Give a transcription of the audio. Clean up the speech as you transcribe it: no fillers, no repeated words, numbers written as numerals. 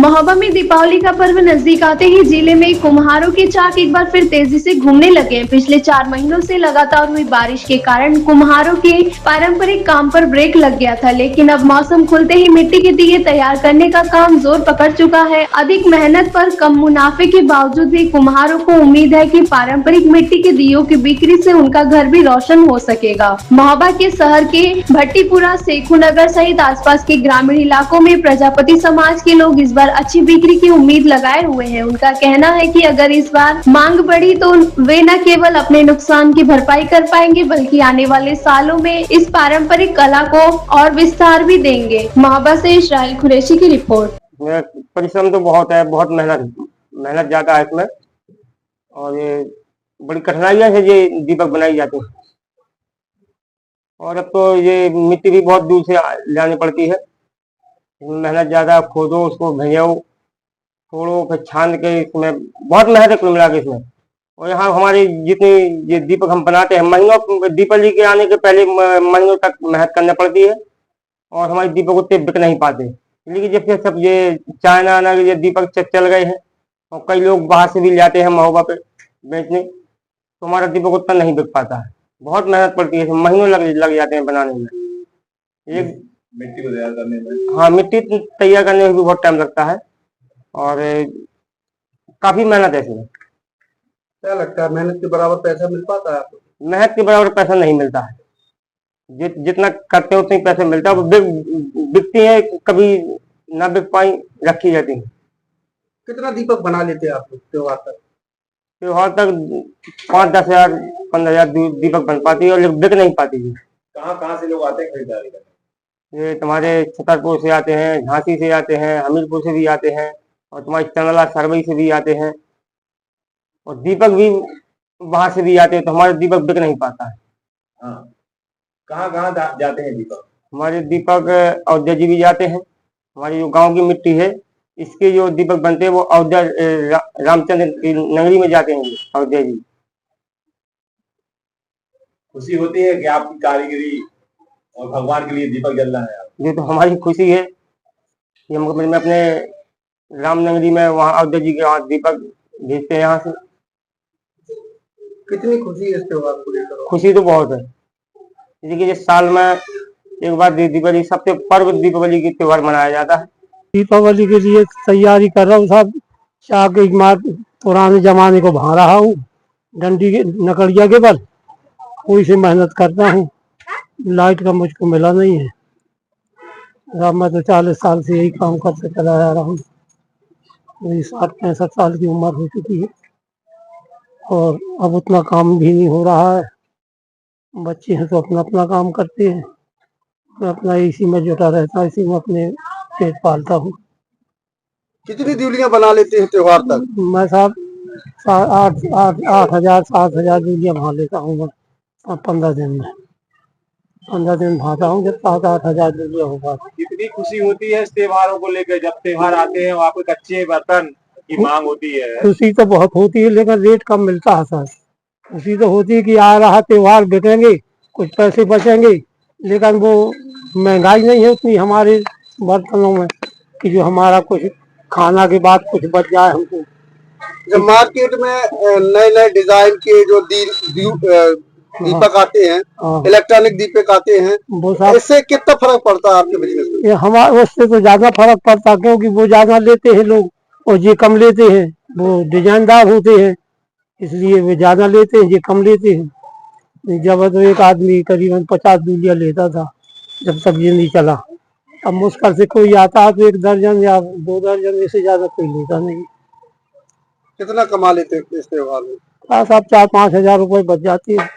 महोबा में दीपावली का पर्व नजदीक आते ही जिले में कुम्हारों के चाक एक बार फिर तेजी से घूमने लगे हैं। पिछले 4 महीनों से लगातार हुई बारिश के कारण कुम्हारों के पारंपरिक काम पर ब्रेक लग गया था, लेकिन अब मौसम खुलते ही मिट्टी के दिए तैयार करने का काम जोर पकड़ चुका है। अधिक मेहनत पर कम मुनाफे के बावजूद भी कुम्हारों को उम्मीद है कि पारंपरिक मिट्टी के दियों की बिक्री से उनका घर भी रोशन हो सकेगा। महोबा के शहर के भट्टीपुरा, सेखू नगर सहित आसपास के ग्रामीण इलाकों में प्रजापति समाज के लोग इस बार अच्छी बिक्री की उम्मीद लगाए हुए हैं। उनका कहना है कि अगर इस बार मांग बढ़ी तो वे न केवल अपने नुकसान की भरपाई कर पाएंगे बल्कि आने वाले सालों में इस पारंपरिक कला को और विस्तार भी देंगे। महोबा से इस्राइल कुरैशी की रिपोर्ट। परिश्रम तो बहुत है, बहुत मेहनत ज्यादा है इसमें, और ये बड़ी कठिनाइयां से ये दीपक बनाई जाती है। और अब तो ये मिट्टी भी बहुत दूर से लानी पड़ती है, मेहनत ज्यादा, खोदो उसको, भेजो, छोड़ो, फिर छान के, इसमें बहुत मेहनत है कुल मिला के इसमें। और यहाँ हमारी जितनी ये दीपक हम बनाते हैं, महीनों दीपावली के आने के पहले महीनों तक मेहनत करनी पड़ती है, और हमारे दीपक उतने बिक नहीं पाते। लेकिन जब से सब ये चाइना आना ये दीपक चल गए हैं और कई लोग बाहर से भी लाते हैं महोबा पे बेचने, तो हमारा दीपक उतना नहीं बिक पाता है। बहुत मेहनत पड़ती है, महीनों लग जाते हैं बनाने में। एक मिट्टी को तैयार करने में, हाँ, मिट्टी तैयार करने में भी बहुत टाइम लगता है, और काफी मेहनत है इसमें। क्या लगता है मेहनत के बराबर पैसा मिल पाता है आपको? मेहनत के बराबर पैसा नहीं मिलता है, जितना करते हैं उतने पैसे मिलता है। वो बिकती है, कभी ना बिक पाई, रखी जाती है। कितना दीपक बना लेते हैं आप लोग त्योहार तक? त्योहार तक 5-10 हजार 15 हजार दीपक बन पाती है, और बिक नहीं पाती है। कहाँ से लोग आते हैं खरीदारी करने? ये तुम्हारे छतरपुर से आते हैं, झांसी से आते हैं, हमीरपुर से भी आते हैं, और तुम्हारे चंदला सरवई से भी आते हैं, और दीपक भी वहां से भी आते हैं, तो हमारे दीपक बिक नहीं पाता है। हाँ, कहाँ जाते हैं दीपक? हमारे दीपक अयोध्या जी भी जाते हैं। हमारी जो गांव की मिट्टी है, इसके जो दीपक बनते हैं वो अयोध्या रामचंद्र की नगरी में जाते हैं, अयोध्या जी। खुशी होती है कि आपकी कारीगरी और भगवान के लिए दीपक जल रहा है? ये तो हमारी खुशी है कि हम अपने रामनगरी में, वहाँ अयोध्या जी के वहाँ दीपक भेजते हैं यहाँ से। कितनी खुशी है इस त्योहार को लेकर? खुशी तो बहुत है, देखिए साल में एक बार दीपावली, सबसे पर्व दीपावली की त्योहार मनाया जाता है। दीपावली के लिए तैयारी कर रहा हूँ साहब। चाक एक मार पुराने जमाने को भा रहा हूँ, डंडी के नकड़िया के बल कोई से मेहनत करता हूँ। लाइट का मुझको मिला नहीं है। अब मैं तो 40 साल से यही काम करते चला जा रहा हूँ। मेरी 60-65 साल की उम्र हो चुकी है, और अब उतना काम भी नहीं हो रहा है। बच्चे हैं तो अपना अपना काम करते हैं, मैं अपना इसी में जुटा रहता, इसी में अपने पेट पालता हूँ। कितनी दिवलियां बना लेते हैं त्योहार तक? मैं साहब 8,000 7,000 दिवलियां भा लेता हूँ मैं 15 दिन में। 15 दिन भाता हूँ, जब 7-8 हजार दिवलियां हो पाती। कितनी खुशी होती है इस त्योहारों को लेकर, जब त्योहार आते हैं वहाँ पे कच्चे बर्तन की मांग होती है? खुशी तो बहुत होती है, लेकिन रेट कम मिलता है सर। खुशी तो होती है कि आ रहा त्योहार, बिकेंगे, कुछ पैसे बचेंगे, लेकिन वो महंगाई नहीं है उतनी हमारे बर्तनों में कि जो हमारा कुछ खाना के बाद कुछ बच जाए हमको। जब मार्केट में नए नए डिजाइन के जो दीपक आते हैं, इलेक्ट्रॉनिक दीपक आते हैं, इससे कितना फर्क पड़ता है आपके बिजनेस में? ये हमारे उससे तो ज्यादा फर्क पड़ता, क्योंकि वो ज्यादा लेते हैं लोग और ये कम लेते हैं। वो डिजाइनदार होते हैं, इसलिए वे ज्यादा लेते हैं, ये कम लेते हैं। जब तो एक आदमी करीबन 50 दिवलियां लेता था जब तक ये नहीं चला। अब मुश्किल से कोई आता है तो 1 दर्जन या 2 दर्जन, इससे ज्यादा कोई लेता नहीं। कितना कमा लेते हैं इस त्योहार में? साहब 4-5 हजार रुपए बच जाती है।